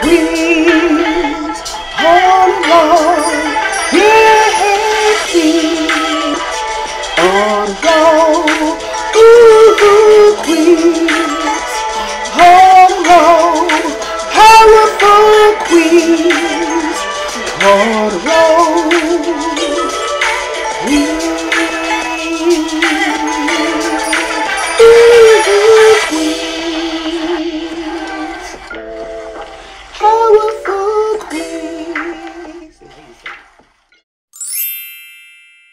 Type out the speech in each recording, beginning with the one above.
Queens, all along, yeah, queens, on the road, ooh, queens, all along, powerful queens, on the road, queens, ooh, queens.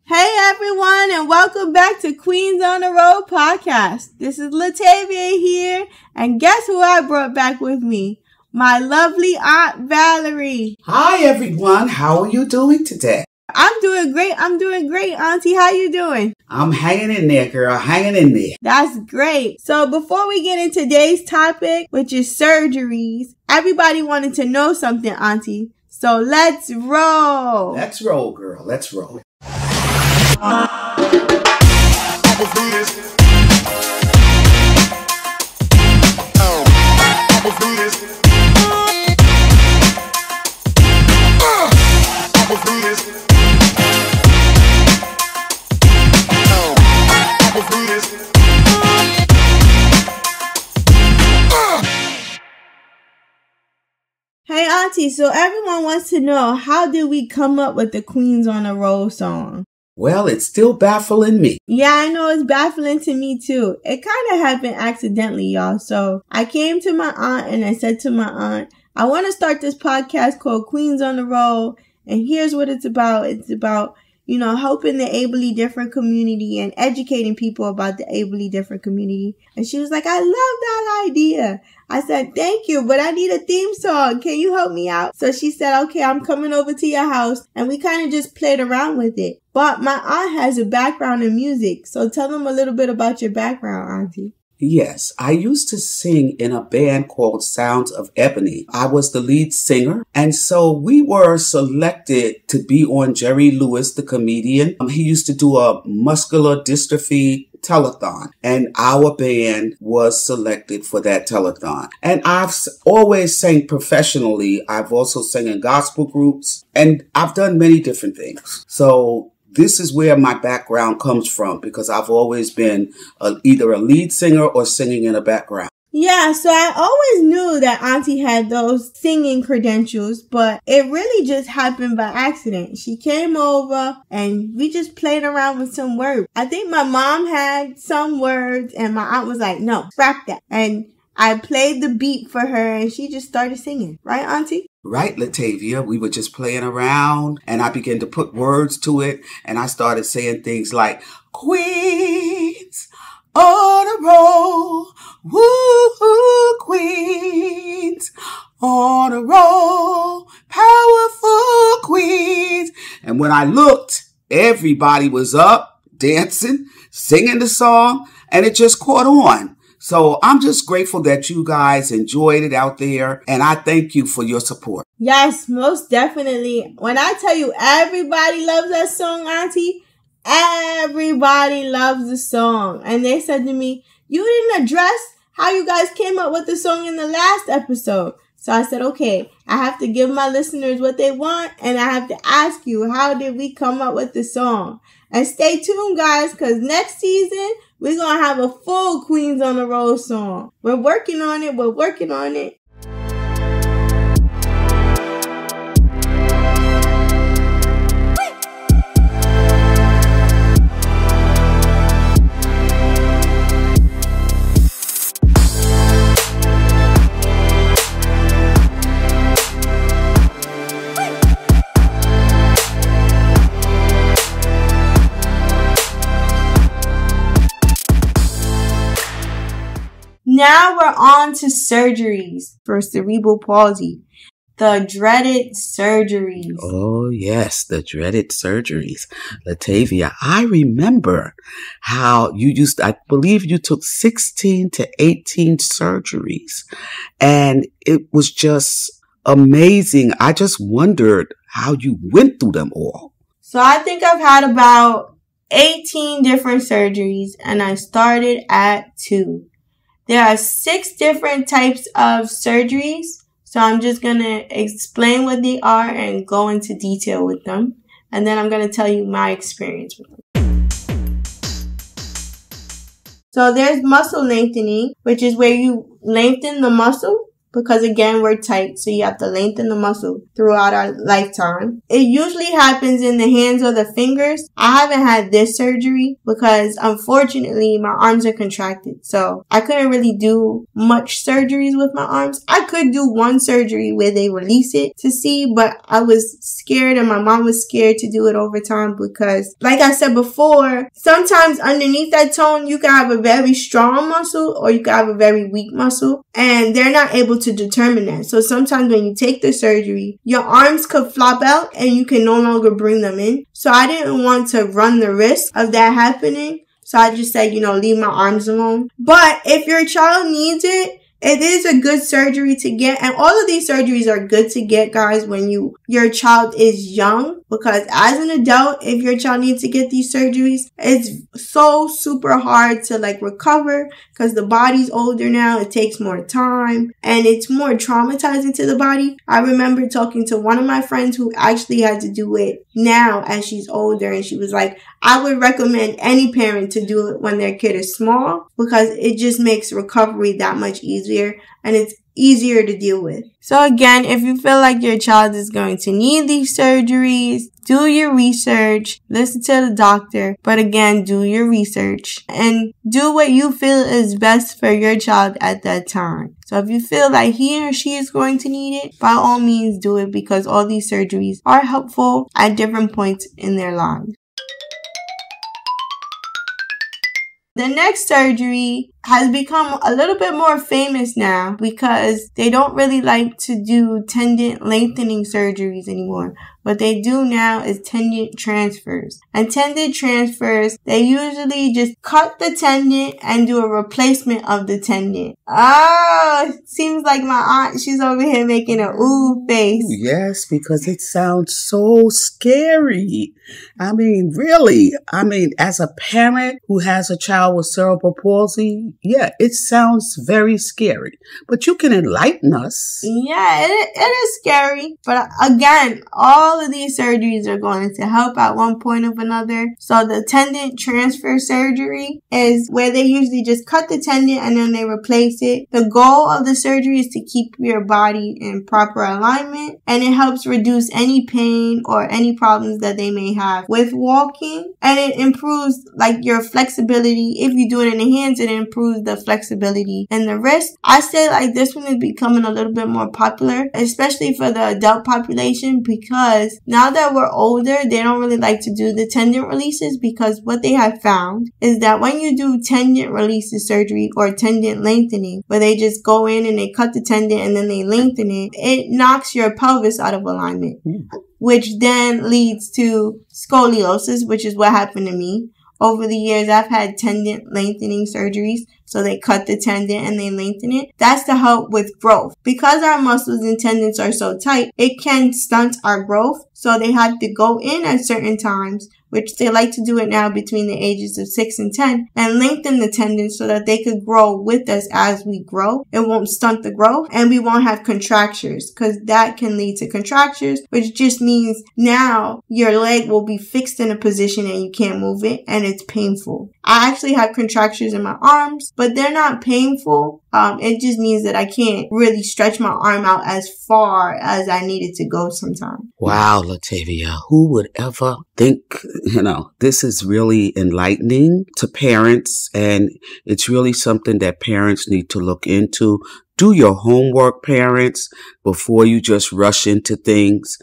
Hey everyone, and welcome back to Queens on the Road podcast. This is Latavia here, and guess who I brought back with me? My lovely Aunt Valerie. Hi everyone, how are you doing today? I'm doing great, Auntie. How you doing? I'm hanging in there, girl, hanging in there. That's great. So before we get into today's topic, which is surgeries, everybody wanted to know something, Auntie. So let's roll. Let's roll, girl, let's roll. Hey Auntie, so everyone wants to know, how did we come up with the Queens on the Road song? Well, it's still baffling me. Yeah, I know, it's baffling to me too. It kind of happened accidentally, y'all. So I came to my aunt and I said to my aunt, I want to start this podcast called Queens on the Road. And here's what it's about. It's about, helping the ably different community and educating people about the ably different community. And she was like, I love that idea. I said, thank you, but I need a theme song. Can you help me out? So she said, okay, I'm coming over to your house. And we kind of just played around with it. But my aunt has a background in music. So tell them a little bit about your background, Auntie. Yes, I used to sing in a band called Sounds of Ebony. I was the lead singer. And so we were selected to be on Jerry Lewis, the comedian. He used to do a muscular dystrophy telethon, and our band was selected for that telethon. And I've always sang professionally. I've also sang in gospel groups, and I've done many different things. So this is where my background comes from, because I've always been either a lead singer or singing in a background. Yeah, so I always knew that Auntie had those singing credentials, but it really just happened by accident. She came over and we just played around with some words. I think my mom had some words and my aunt was like, no, scrap that. And I played the beat for her and she just started singing. Right, Auntie? Right, Latavia. We were just playing around and I began to put words to it. And I started saying things like, Queens on a roll, woo-hoo, Queens on a roll, powerful Queens. And when I looked, everybody was up, dancing, singing the song, and it just caught on. So I'm just grateful that you guys enjoyed it out there, and I thank you for your support. Yes, most definitely. When I tell you everybody loves that song, Auntie, everybody loves the song. And they said to me, you didn't address how you guys came up with the song in the last episode. So I said, okay, I have to give my listeners what they want, and I have to ask you, how did we come up with the song? And stay tuned, guys, because next season, we're going to have a full Queens on the Road song. We're working on it. Now we're on to surgeries for cerebral palsy. The dreaded surgeries. Oh, yes, the dreaded surgeries. Latavia, I remember how I believe you took 16 to 18 surgeries. And it was just amazing. I just wondered how you went through them all. So I think I've had about 18 different surgeries, and I started at 2. There are 6 different types of surgeries. So I'm just going to explain what they are and go into detail with them. And then I'm going to tell you my experience with them. So there's muscle lengthening, which is where you lengthen the muscle. Because again, we're tight, so you have to lengthen the muscle throughout our lifetime. It usually happens in the hands or the fingers. I haven't had this surgery because unfortunately my arms are contracted. So I couldn't really do much surgeries with my arms. I could do one surgery where they release it to see, but I was scared and my mom was scared to do it over time because, like I said before, sometimes underneath that tone, you can have a very strong muscle or you can have a very weak muscle, and they're not able to determine that. So sometimes when you take the surgery, your arms could flop out and you can no longer bring them in. So I didn't want to run the risk of that happening. So I just said, leave my arms alone. But if your child needs it, it is a good surgery to get. And all of these surgeries are good to get, guys, when your child is young. Because as an adult, if your child needs to get these surgeries, it's so super hard to recover because the body's older now. It takes more time and it's more traumatizing to the body. I remember talking to one of my friends who actually had to do it now as she's older. And she was like, I would recommend any parent to do it when their kid is small because it just makes recovery that much easier and it's easier to deal with. So again, if you feel like your child is going to need these surgeries, do your research, listen to the doctor, but again, do your research and do what you feel is best for your child at that time. So if you feel like he or she is going to need it, by all means do it because all these surgeries are helpful at different points in their lives. The next surgery has become a little bit more famous now because they don't really like to do tendon lengthening surgeries anymore. What they do now is tendon transfers. And tendon transfers, they usually just cut the tendon and do a replacement of the tendon. Seems like my aunt, she's over here making a ooh face. Yes, because it sounds so scary. I mean, really. As a parent who has a child with cerebral palsy, yeah, it sounds very scary. But you can enlighten us. Yeah, it is scary. But again, all of these surgeries are going to help at one point or another. So the tendon transfer surgery is where they usually just cut the tendon and then they replace it. The goal of the surgery is to keep your body in proper alignment, and it helps reduce any pain or any problems that they may have with walking, and it improves your flexibility. If you do it in the hands, it improves the flexibility in the wrist. I say this one is becoming a little bit more popular, especially for the adult population, because now that we're older, they don't really like to do the tendon releases because what they have found is that when you do tendon releases surgery or tendon lengthening, where they just go in and they cut the tendon and then they lengthen it, it knocks your pelvis out of alignment, which then leads to scoliosis, which is what happened to me. Over the years, I've had tendon lengthening surgeries. So they cut the tendon and they lengthen it. That's to help with growth. Because our muscles and tendons are so tight, it can stunt our growth. So they have to go in at certain times, which they like to do it now between the ages of 6 and 10, and lengthen the tendons so that they could grow with us as we grow. It won't stunt the growth, and we won't have contractures, because that can lead to contractures, which just means now your leg will be fixed in a position and you can't move it, and it's painful. I actually have contractures in my arms, but they're not painful. It just means that I can't really stretch my arm out as far as I need it to go sometimes. Wow, Latavia, who would ever think, this is really enlightening to parents, and it's really something that parents need to look into. Do your homework, parents, before you just rush into things,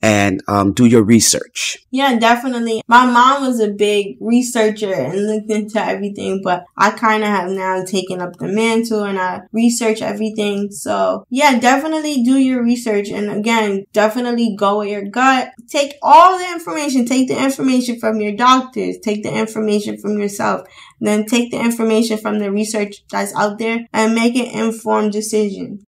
and do your research. Yeah, definitely. My mom was a big researcher and looked into everything, but I kind of have now taken up the mantle and I research everything. So yeah, definitely do your research. And again, definitely go with your gut. Take all the information. Take the information from your doctors. Take the information from yourself. Then take the information from the research that's out there and make an informed decision.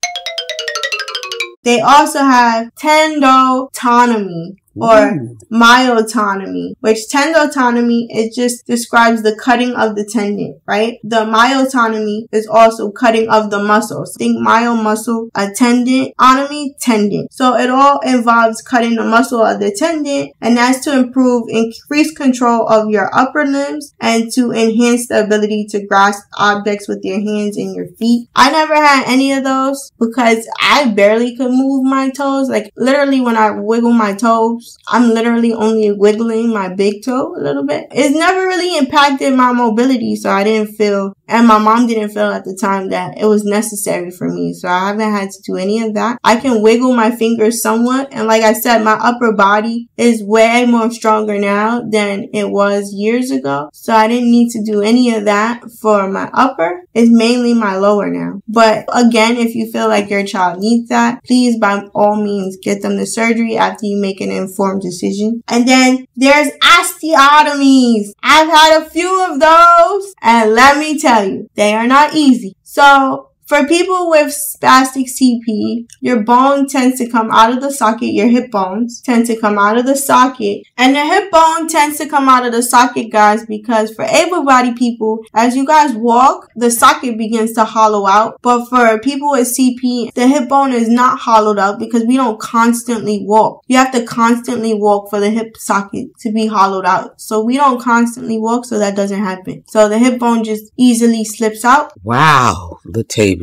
They also have tendotomy, or myotomy, which tendotomy, it just describes the cutting of the tendon, right? The myotomy is also cutting of the muscles. Think myo muscle, a tendonomy, tendon. So it all involves cutting the muscle of the tendon, and that's to increase control of your upper limbs and to enhance the ability to grasp objects with your hands and your feet. I never had any of those because I barely could move my toes. Like literally when I wiggle my toes, I'm literally only wiggling my big toe a little bit. It's never really impacted my mobility, so I didn't feel, and my mom didn't feel at the time that it was necessary for me. So I haven't had to do any of that. I can wiggle my fingers somewhat, and like I said, my upper body is way more stronger now than it was years ago. So I didn't need to do any of that for my upper. It's mainly my lower now. But again, if you feel like your child needs that, please by all means get them the surgery after you make an informed decision. And then there's osteotomies. I've had a few of those, and let me tell you, they are not easy. So for people with spastic CP, your bone tends to come out of the socket. Your hip bones tend to come out of the socket. And the hip bone tends to come out of the socket, guys, because for able-bodied people, as you guys walk, the socket begins to hollow out. But for people with CP, the hip bone is not hollowed out because we don't constantly walk. You have to constantly walk for the hip socket to be hollowed out. So we don't constantly walk, so that doesn't happen. So the hip bone just easily slips out. Wow, Latavia.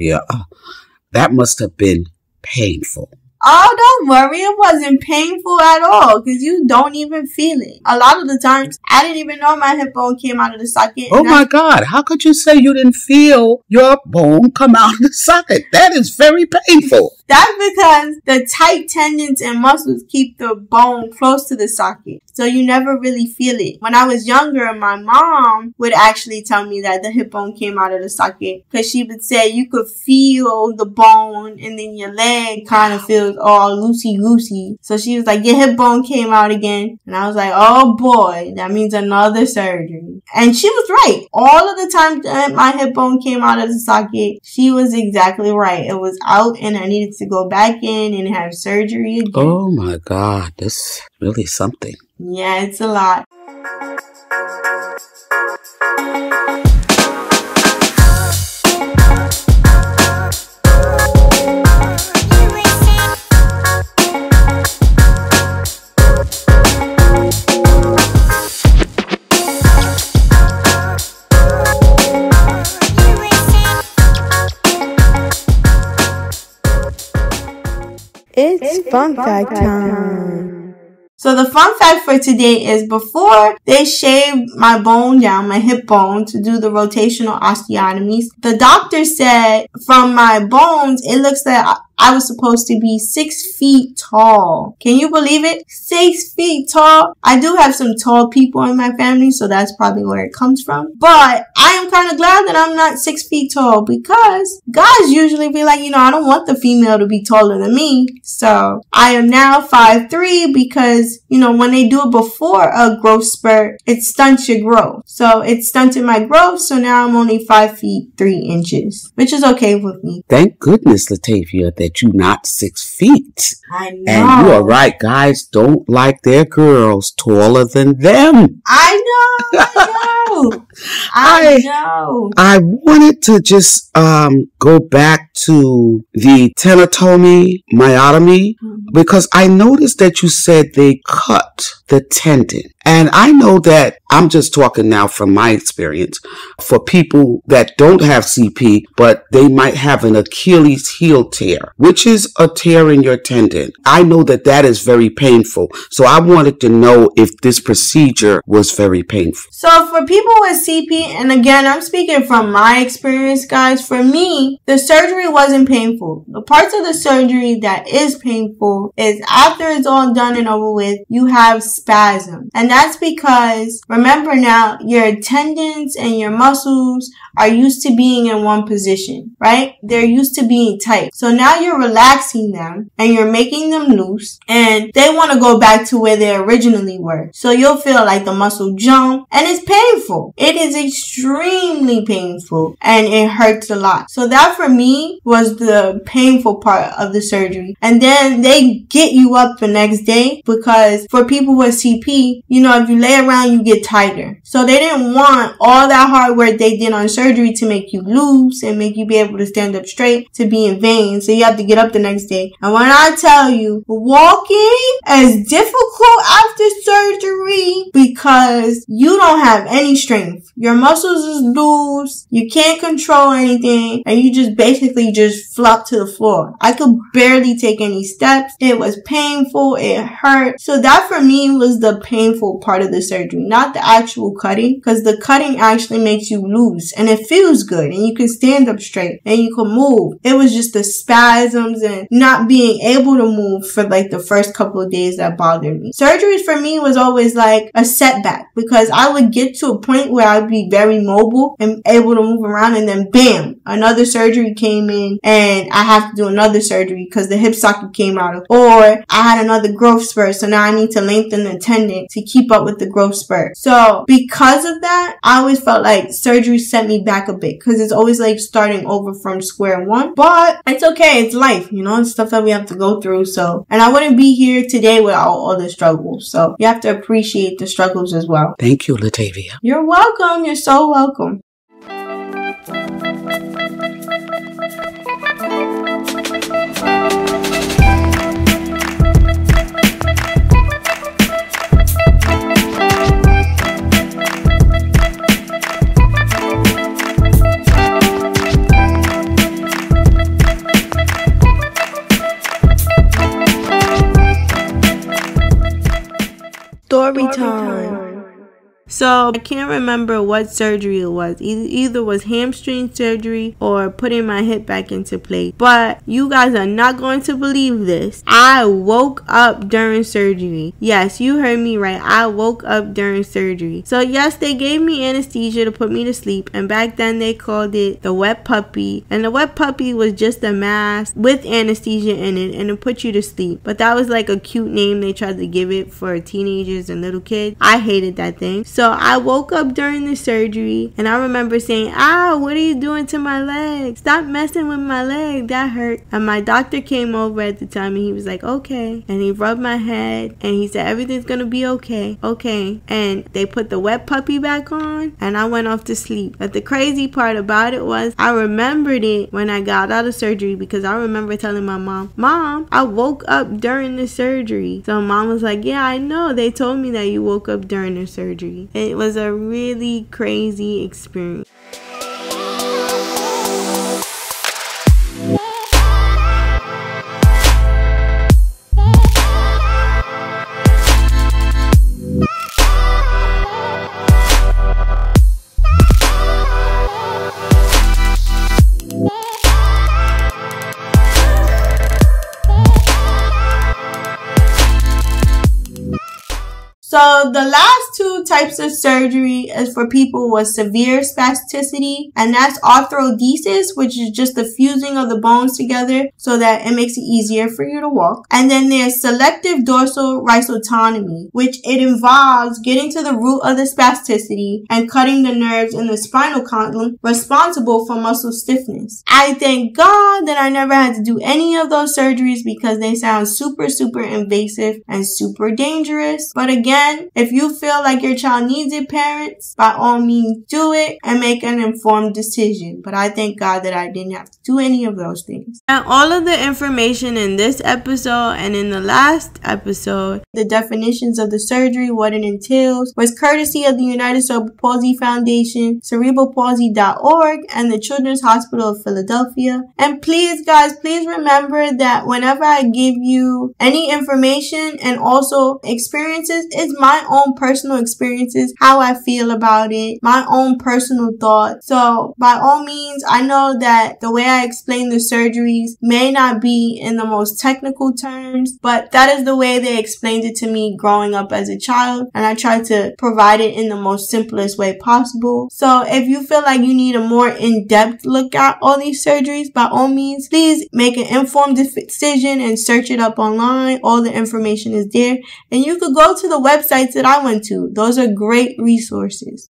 That must have been painful. Oh, don't worry. It wasn't painful at all because you don't even feel it. A lot of the times, I didn't even know my hip bone came out of the socket. Oh my God. How could you say you didn't feel your bone come out of the socket? That is very painful. That's because the tight tendons and muscles keep the bone close to the socket. So you never really feel it. When I was younger, my mom would actually tell me that the hip bone came out of the socket because she would say you could feel the bone and then your leg kind of feels all loosey-goosey. So she was like, your hip bone came out again. And I was like, oh boy, that means another surgery. And she was right. All of the time that my hip bone came out of the socket, she was exactly right. It was out and I needed to go back in and have surgery again. Oh my God, that's really something. Yeah, it's a lot. It's fun fact time. So the fun fact for today is before they shaved my bone down, my hip bone, to do the rotational osteotomies, the doctor said from my bones, it looks like I was supposed to be 6 feet tall. Can you believe it? 6 feet tall. I do have some tall people in my family, so that's probably where it comes from. But I am kind of glad that I'm not 6 feet tall because guys usually be like, I don't want the female to be taller than me. So I am now 5'3" because, when they do it before a growth spurt, it stunts your growth. So it stunted my growth, so now I'm only 5 feet 3 inches, which is okay with me. Thank goodness, Latavia, that you're not 6 feet. I know. And you are right. Guys don't like their girls taller than them. I know. I know. I wanted to just go back to the tenotomy, myotomy, because I noticed that you said they cut the tendon. And I know that, I'm just talking now from my experience, for people that don't have CP, but they might have an Achilles heel tear, which is a tear in your tendon. I know that that is very painful. So I wanted to know if this procedure was very painful. So for people with CP, and again, I'm speaking from my experience, guys, for me, the surgery wasn't painful. The parts of the surgery that is painful is after it's all done and over with, you have spasm. And that's because, remember now, your tendons and your muscles are used to being in one position, right? They're used to being tight. So now you're relaxing them and you're making them loose, and they want to go back to where they originally were. So you'll feel like the muscle jump, and it's painful. It is extremely painful, and it hurts a lot. So that for me was the painful part of the surgery. And then they get you up the next day, because for people with CP, you know, if you lay around, you get tighter. So they didn't want all that hard work they did on surgery to make you loose and make you be able to stand up straight to be in vain. So you have to get up the next day. And when I tell you, walking is difficult after surgery because you don't have any strength. Your muscles is loose. You can't control anything. And you just basically just flop to the floor. I could barely take any steps. It was painful. It hurt. So that for me was the painful part of the surgery, not the actual cutting, because the cutting actually makes you loose and it feels good and you can stand up straight and you can move. It was just the spasms and not being able to move for like the first couple of days that bothered me. Surgeries for me was always like a setback, because I would get to a point where I'd be very mobile and able to move around, and then bam, another surgery came in and I have to do another surgery because the hip socket came out, or I had another growth spurt, so now I need to lengthen the tendon to keep up with the growth spurt. So because of that, I always felt like surgery set me back a bit, because it's always like starting over from square one. But it's okay, it's life, you know, it's stuff that we have to go through. So, and I wouldn't be here today without all the struggles. So you have to appreciate the struggles as well. Thank you, Latavia. You're welcome. You're so welcome. Story time. So I can't remember what surgery it was. Either was hamstring surgery or putting my hip back into place. But you guys are not going to believe this. I woke up during surgery. Yes, you heard me right. I woke up during surgery. So yes, they gave me anesthesia to put me to sleep. And back then they called it the wet puppy. And the wet puppy was just a mask with anesthesia in it, and it put you to sleep. But that was like a cute name they tried to give it for teenagers and little kids. I hated that thing. So I woke up during the surgery, and I remember saying, "Ow, what are you doing to my leg? Stop messing with my leg. That hurt." And my doctor came over at the time, and he was like, "Okay." And he rubbed my head, and he said, "Everything's gonna be okay. Okay." And they put the wet puppy back on, and I went off to sleep. But the crazy part about it was I remembered it when I got out of surgery, because I remember telling my mom, "Mom, I woke up during the surgery." So mom was like, "Yeah, I know. They told me that you woke up during the surgery." It was a really crazy experience. So the last two types of surgery is for people with severe spasticity, and that's arthrodesis, which is just the fusing of the bones together so that it makes it easier for you to walk. And then there's selective dorsal rhizotomy, which it involves getting to the root of the spasticity and cutting the nerves in the spinal column responsible for muscle stiffness. I thank God that I never had to do any of those surgeries, because they sound super, super invasive and super dangerous. But again, if you feel like your child needs it, parents, by all means do it and make an informed decision. But I thank God that I didn't have to do any of those things. And all of the information in this episode and in the last episode, the definitions of the surgery, what it entails, was courtesy of the United Cerebral Palsy Foundation, cerebralpalsy.org, and the Children's Hospital of Philadelphia. And please, guys, please remember that whenever I give you any information and also experiences, it's just my own personal experiences, how I feel about it, my own personal thoughts. So by all means, I know that the way I explain the surgeries may not be in the most technical terms, but that is the way they explained it to me growing up as a child, and I try to provide it in the most simplest way possible. So if you feel like you need a more in-depth look at all these surgeries, by all means, please make an informed decision and search it up online. All the information is there, and you could go to the websites that I went to. Those are great resources.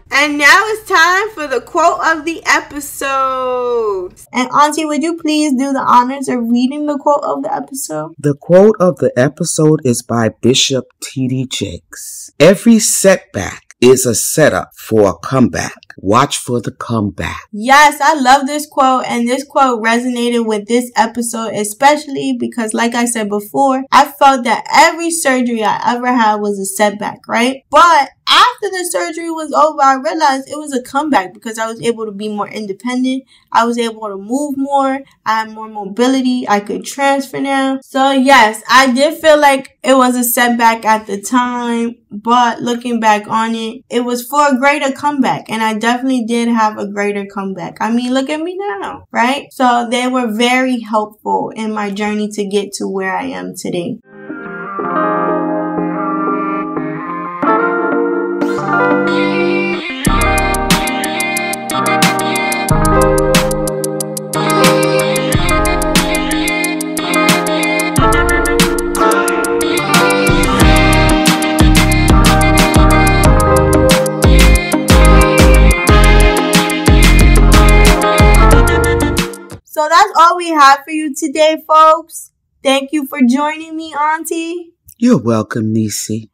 And now it's time for the quote of the episode. And Auntie, would you please do the honors of reading the quote of the episode? The quote of the episode is by Bishop T.D. Jakes. Every setback is a setup for a comeback. Watch for the comeback. Yes, I love this quote, and this quote resonated with this episode, especially because, like I said before, I felt that every surgery I ever had was a setback, right? But after the surgery was over, I realized it was a comeback because I was able to be more independent. I was able to move more. I had more mobility. I could transfer now. So yes, I did feel like it was a setback at the time, but looking back on it, it was for a greater comeback, and I definitely did have a greater comeback. I mean, look at me now, right? So they were very helpful in my journey to get to where I am today. So that's all we have for you today, folks. Thank you for joining me, Auntie. You're welcome, Nisi.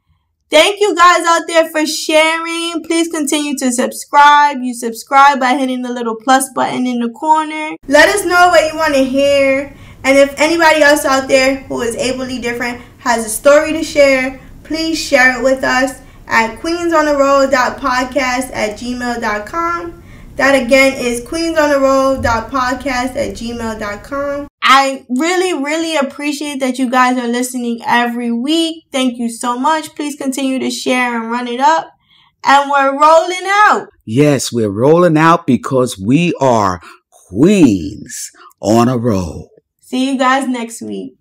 Thank you guys out there for sharing. Please continue to subscribe. You subscribe by hitting the little plus button in the corner. Let us know what you want to hear. And if anybody else out there who is ably different has a story to share, please share it with us at queensontherroad.podcast@gmail.com. That again is queensontherroad.podcast@gmail.com. I really appreciate that you guys are listening every week. Thank you so much. Please continue to share and run it up. And we're rolling out. Yes, we're rolling out because we are queens on a roll. See you guys next week.